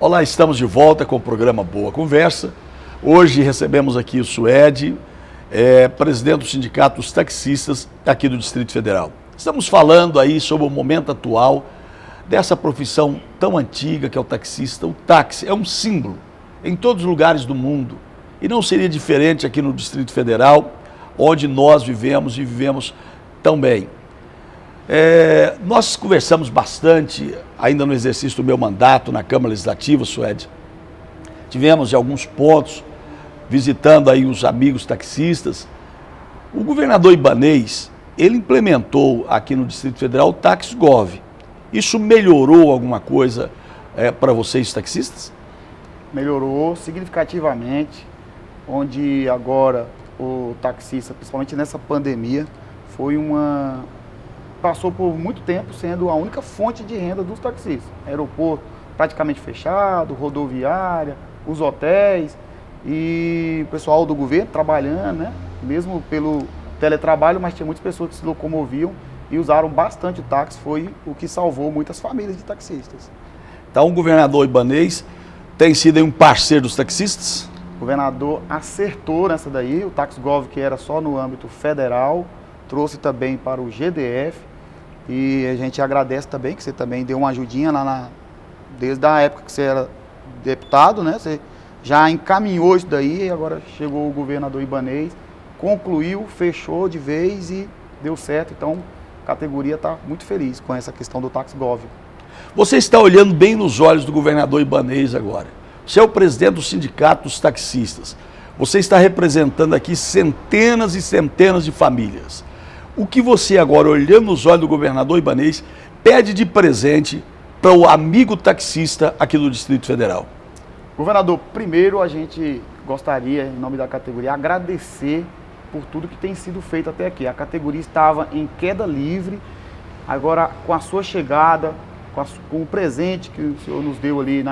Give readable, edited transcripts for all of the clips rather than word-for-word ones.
Olá, estamos de volta com o programa Boa Conversa. Hoje recebemos aqui o Suede, presidente do Sindicato dos Taxistas aqui do Distrito Federal. Estamos falando aí sobre o momento atual dessa profissão tão antiga que é o taxista. O táxi é um símbolo em todos os lugares do mundo e não seria diferente aqui no Distrito Federal, onde nós vivemos e vivemos tão bem. Nós conversamos bastante, ainda no exercício do meu mandato na Câmara Legislativa, Suede. Tivemos alguns pontos, visitando aí os amigos taxistas. O governador Ibanez, ele implementou aqui no Distrito Federal o TaxGov. Isso melhorou alguma coisa para vocês taxistas? Melhorou significativamente, onde agora o taxista, principalmente nessa pandemia, passou por muito tempo sendo a única fonte de renda dos taxistas. Aeroporto praticamente fechado, rodoviária, os hotéis e o pessoal do governo trabalhando, né? Mesmo pelo teletrabalho, mas tinha muitas pessoas que se locomoviam e usaram bastante o táxi, foi o que salvou muitas famílias de taxistas. Então o governador Ibanez tem sido um parceiro dos taxistas? O governador acertou nessa daí, o TaxGov, que era só no âmbito federal, trouxe também para o GDF e a gente agradece também que você também deu uma ajudinha lá desde a época que você era deputado, né? Você já encaminhou isso daí e agora chegou o governador Ibanez, concluiu, fechou de vez e deu certo. Então a categoria está muito feliz com essa questão do TaxGov. Você está olhando bem nos olhos do governador Ibanez agora. Você é o presidente do Sindicato dos Taxistas. Você está representando aqui centenas e centenas de famílias. O que você agora, olhando nos olhos do governador Ibanez, pede de presente para o amigo taxista aqui do Distrito Federal? Governador, primeiro a gente gostaria, em nome da categoria, agradecer por tudo que tem sido feito até aqui. A categoria estava em queda livre, agora com a sua chegada, com o presente que o senhor nos deu ali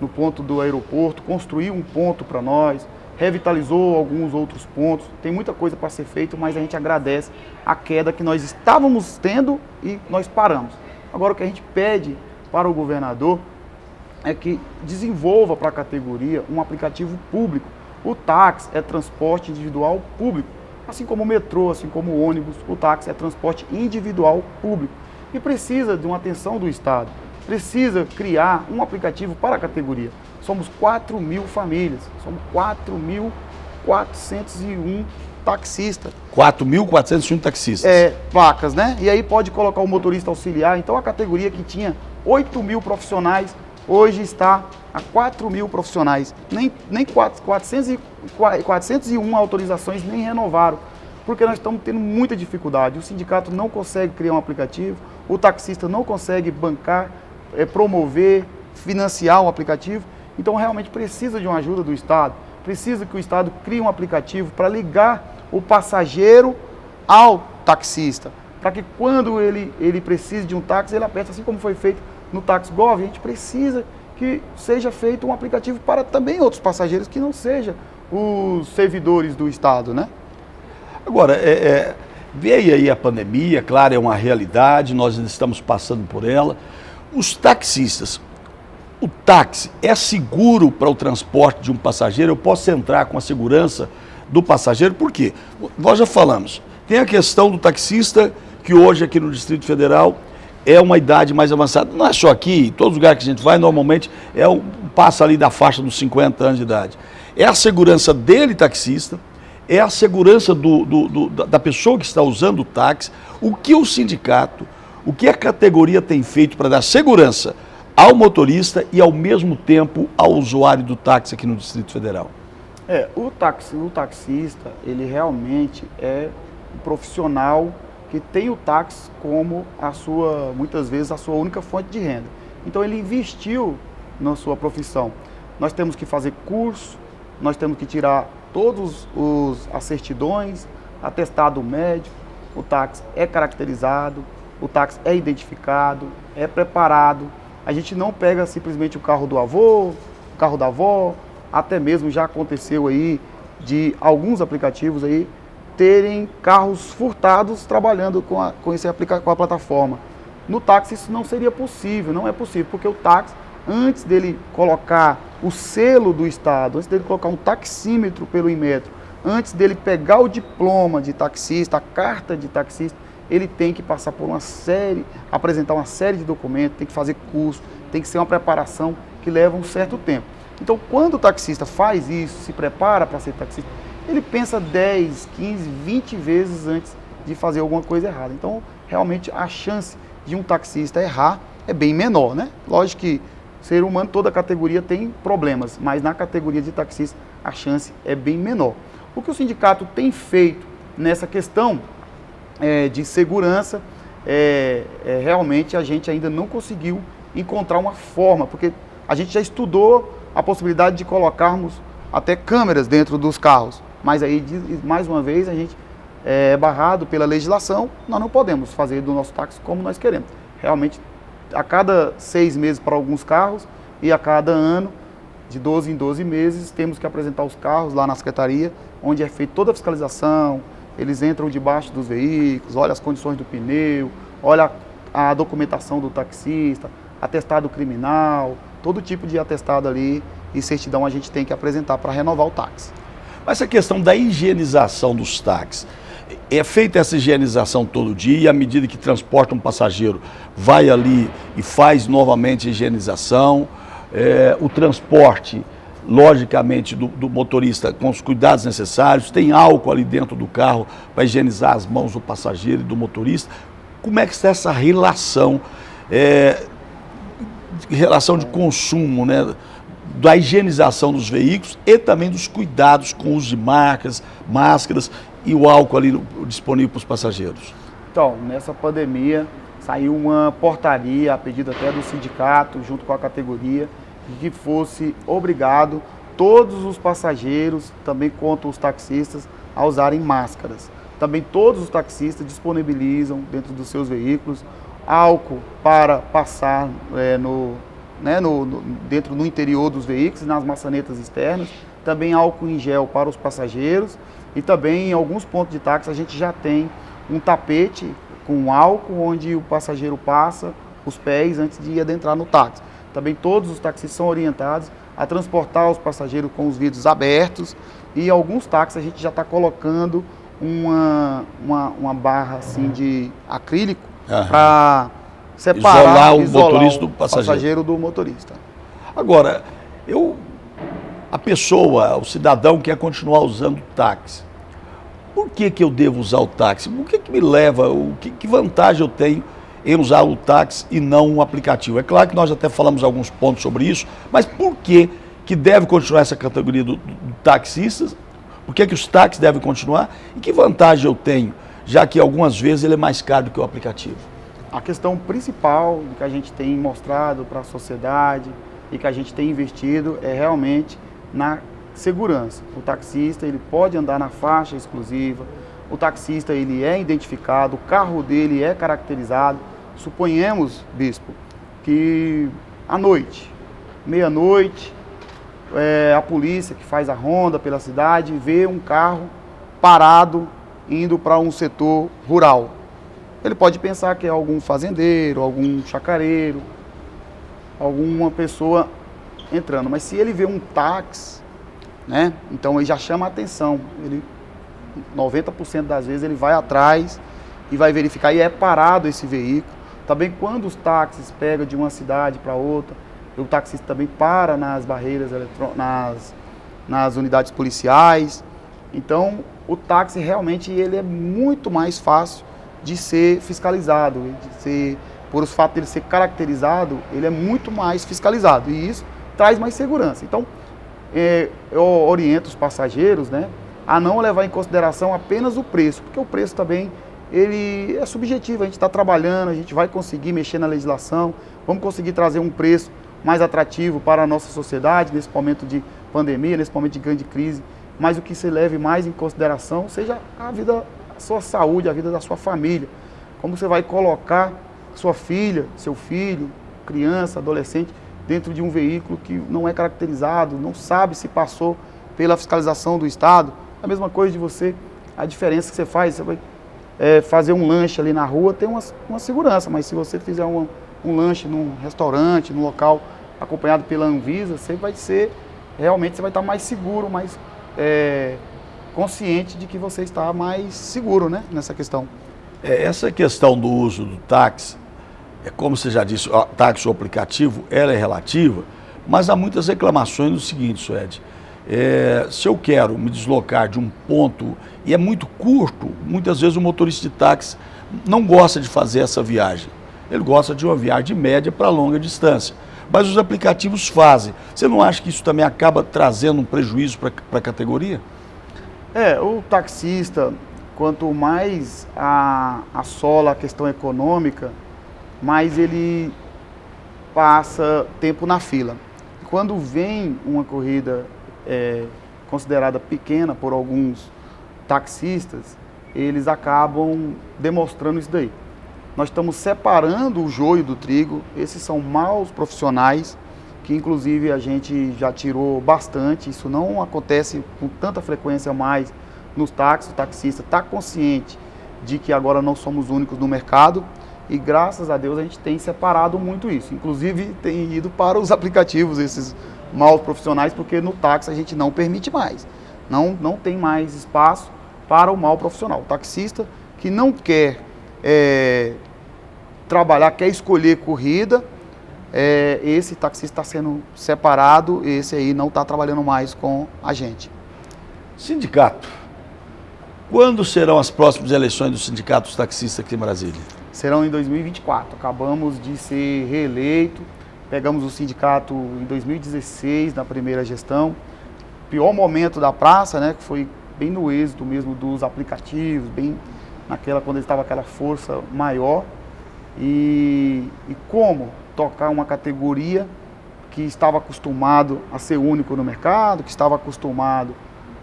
no ponto do aeroporto, construiu um ponto para nós, revitalizou alguns outros pontos, tem muita coisa para ser feito, mas a gente agradece a queda que nós estávamos tendo e nós paramos. Agora o que a gente pede para o governador é que desenvolva para a categoria um aplicativo público. O táxi é transporte individual público, assim como o metrô, assim como o ônibus, o táxi é transporte individual público e precisa de uma atenção do Estado, precisa criar um aplicativo para a categoria. Somos 4.000 famílias, somos 4.401 taxistas. 4.401 taxistas. Placas, né? E aí pode colocar o motorista auxiliar. Então a categoria que tinha 8.000 profissionais, hoje está a 4.000 profissionais. Nem 401 autorizações nem renovaram, porque nós estamos tendo muita dificuldade. O sindicato não consegue criar um aplicativo, o taxista não consegue bancar, promover, financiar um aplicativo. Então realmente precisa de uma ajuda do Estado, precisa que o Estado crie um aplicativo para ligar o passageiro ao taxista, para que quando ele precise de um táxi, ele aperta, assim como foi feito no TaxGov. A gente precisa que seja feito um aplicativo para também outros passageiros que não sejam os servidores do Estado, né? Agora, veio aí a pandemia, claro, é uma realidade, nós ainda estamos passando por ela. Os taxistas, o táxi é seguro para o transporte de um passageiro? Eu posso entrar com a segurança do passageiro? Por quê? Nós já falamos, tem a questão do taxista, que hoje aqui no Distrito Federal é uma idade mais avançada. Não é só aqui, em todos os lugares que a gente vai, normalmente passa ali da faixa dos 50 anos de idade. É a segurança dele, taxista, é a segurança da pessoa que está usando o táxi. O que o sindicato, o que a categoria tem feito para dar segurança ao motorista e ao mesmo tempo ao usuário do táxi aqui no Distrito Federal? O taxista, ele realmente é um profissional que tem o táxi como muitas vezes a sua única fonte de renda. Então ele investiu na sua profissão. Nós temos que fazer curso, nós temos que tirar todas as certidões, atestado médico, o táxi é caracterizado, o táxi é identificado, é preparado. A gente não pega simplesmente o carro do avô, o carro da avó, até mesmo já aconteceu aí de alguns aplicativos aí terem carros furtados trabalhando com a plataforma. No táxi isso não seria possível, não é possível, porque o táxi antes dele colocar o selo do Estado, antes dele colocar um taxímetro pelo Inmetro, antes dele pegar o diploma de taxista, a carta de taxista, ele tem que passar por uma série, apresentar uma série de documentos, tem que fazer curso, tem que ser uma preparação que leva um certo tempo. Então, quando o taxista faz isso, se prepara para ser taxista, ele pensa 10, 15, 20 vezes antes de fazer alguma coisa errada. Então, realmente, a chance de um taxista errar é bem menor, né? Lógico que ser humano, toda categoria tem problemas, mas na categoria de taxista, a chance é bem menor. O que o sindicato tem feito nessa questão de segurança, realmente a gente ainda não conseguiu encontrar uma forma, porque a gente já estudou a possibilidade de colocarmos até câmeras dentro dos carros, mas aí, mais uma vez, a gente é barrado pela legislação, nós não podemos fazer do nosso táxi como nós queremos. Realmente, a cada 6 meses para alguns carros e a cada ano, de 12 em 12 meses, temos que apresentar os carros lá na secretaria, onde é feita toda a fiscalização, eles entram debaixo dos veículos, olha as condições do pneu, olha a documentação do taxista, atestado criminal, todo tipo de atestado ali e certidão a gente tem que apresentar para renovar o táxi. Mas a questão da higienização dos táxis, é feita essa higienização todo dia e à medida que transporta um passageiro, vai ali e faz novamente a higienização, o transporte, logicamente, do motorista com os cuidados necessários, tem álcool ali dentro do carro para higienizar as mãos do passageiro e do motorista. Como é que está essa relação, relação de consumo, né, da higienização dos veículos e também dos cuidados com o uso de máscaras e o álcool ali disponível para os passageiros? Então, nessa pandemia, saiu uma portaria, a pedido até do sindicato, junto com a categoria, que fosse obrigado todos os passageiros, também quanto os taxistas, a usarem máscaras. Também todos os taxistas disponibilizam dentro dos seus veículos álcool para passar dentro no interior dos veículos, nas maçanetas externas, também álcool em gel para os passageiros e também em alguns pontos de táxi a gente já tem um tapete com álcool onde o passageiro passa os pés antes de adentrar no táxi. Também todos os taxistas são orientados a transportar os passageiros com os vidros abertos e alguns táxis a gente já está colocando uma barra assim de acrílico para separar, isolar o motorista do passageiro do motorista. Agora, a pessoa, o cidadão quer continuar usando o táxi. Por que eu devo usar o táxi? O que me leva, que vantagem eu tenho em usar o táxi e não um aplicativo? É claro que nós até falamos alguns pontos sobre isso, mas por que deve continuar essa categoria do taxistas? Por que os táxis devem continuar? E que vantagem eu tenho, já que algumas vezes ele é mais caro do que o aplicativo? A questão principal que a gente tem mostrado para a sociedade e que a gente tem investido é realmente na segurança. O taxista ele pode andar na faixa exclusiva, o taxista ele é identificado, o carro dele é caracterizado. Suponhamos, Bispo, que à noite, meia-noite, a polícia que faz a ronda pela cidade vê um carro parado indo para um setor rural. Ele pode pensar que é algum fazendeiro, algum chacareiro, alguma pessoa entrando. Mas se ele vê um táxi, né, então ele já chama a atenção. 90% das vezes ele vai atrás e vai verificar e é parado esse veículo. Também quando os táxis pegam de uma cidade para outra, o taxista também para nas barreiras nas unidades policiais. Então o táxi realmente ele é muito mais fácil de ser fiscalizado, por os fatos de ele ser caracterizado, ele é muito mais fiscalizado e isso traz mais segurança. Então, eu oriento os passageiros, né, a não levar em consideração apenas o preço, porque o preço também ele é subjetivo, a gente está trabalhando, a gente vai conseguir mexer na legislação, vamos conseguir trazer um preço mais atrativo para a nossa sociedade nesse momento de pandemia, nesse momento de grande crise, mas o que se leve mais em consideração seja a vida, a sua saúde, a vida da sua família. Como você vai colocar sua filha, seu filho, criança, adolescente, dentro de um veículo que não é caracterizado, não sabe se passou pela fiscalização do Estado. A mesma coisa de você, a diferença que você vai fazer um lanche ali na rua, tem uma segurança, mas se você fizer um lanche num restaurante, num local acompanhado pela Anvisa, você vai ser, realmente você vai estar mais seguro, mais consciente de que você está mais seguro, né, nessa questão. Essa questão do uso do táxi, como você já disse, o táxi ou aplicativo, ela é relativa, mas há muitas reclamações do seguinte, Suede, se eu quero me deslocar de um ponto e é muito curto, muitas vezes o motorista de táxi não gosta de fazer essa viagem. Ele gosta de uma viagem de média para longa distância. Mas os aplicativos fazem. Você não acha que isso também acaba trazendo um prejuízo para a categoria? O taxista, quanto mais assola a questão econômica, mais ele passa tempo na fila. Quando vem uma corrida considerada pequena por alguns taxistas, eles acabam demonstrando isso daí. Nós estamos separando o joio do trigo. Esses são maus profissionais, que inclusive a gente já tirou bastante. Isso não acontece com tanta frequência mais nos táxis. O taxista está consciente de que agora não somos únicos no mercado e graças a Deus a gente tem separado muito isso. Inclusive tem ido para os aplicativos esses maus profissionais, porque no táxi a gente não permite mais. Não tem mais espaço para o mau profissional. O taxista que não quer trabalhar, quer escolher corrida, esse taxista está sendo separado, esse aí não está trabalhando mais com a gente. Sindicato. Quando serão as próximas eleições do Sindicato dos Taxistas aqui em Brasília? Serão em 2024. Acabamos de ser reeleito, pegamos o sindicato em 2016, na primeira gestão. Pior momento da praça, né, que foi bem no êxito mesmo dos aplicativos, bem quando ele estava aquela força maior. E como tocar uma categoria que estava acostumado a ser único no mercado, que estava acostumado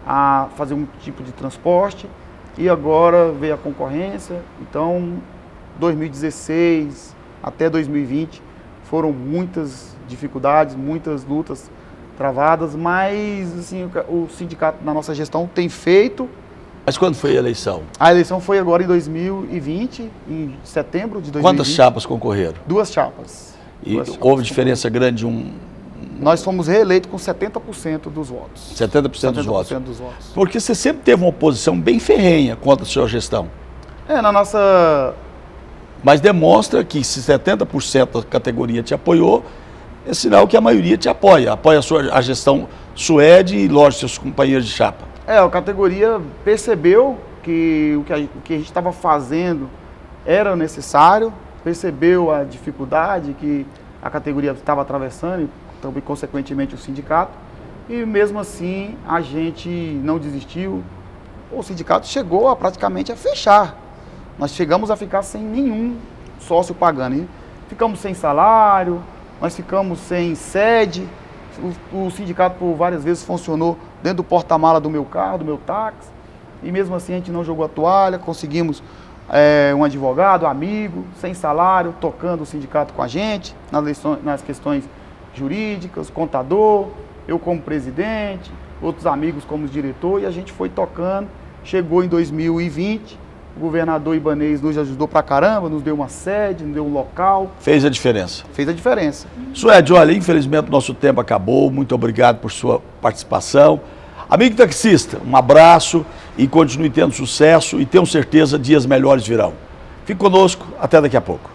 a fazer um tipo de transporte, e agora veio a concorrência. Então 2016 até 2020 foram muitas dificuldades, muitas lutas travadas, mas assim, o sindicato na nossa gestão tem feito. Mas quando foi a eleição? A eleição foi agora em 2020, em setembro de 2020. Quantas chapas concorreram? 2 chapas. E houve diferença grande Nós fomos reeleitos com 70% dos votos. 70% dos votos. Dos votos. Porque você sempre teve uma oposição bem ferrenha contra a sua gestão. Na nossa... Mas demonstra que se 70% da categoria te apoiou, é sinal que a maioria te apoia. Apoia a gestão Suede e, lógico, seus companheiros de chapa. A categoria percebeu que o que a gente estava fazendo era necessário, percebeu a dificuldade que a categoria estava atravessando e também, consequentemente, o sindicato. E mesmo assim, a gente não desistiu. O sindicato chegou praticamente a fechar. Nós chegamos a ficar sem nenhum sócio pagando. E ficamos sem salário, nós ficamos sem sede. O sindicato por várias vezes funcionou dentro do porta-mala do meu carro, do meu táxi. E mesmo assim a gente não jogou a toalha, conseguimos um advogado, amigo, sem salário, tocando o sindicato com a gente, nas questões jurídicas, contador, eu como presidente, outros amigos como diretor, e a gente foi tocando. Chegou em 2020, o governador Ibanez nos ajudou pra caramba, nos deu uma sede, nos deu um local. Fez a diferença. Fez a diferença. Suede, olha, infelizmente o nosso tempo acabou, muito obrigado por sua participação. Amigo taxista, um abraço e continue tendo sucesso e tenho certeza dias melhores virão. Fique conosco, até daqui a pouco.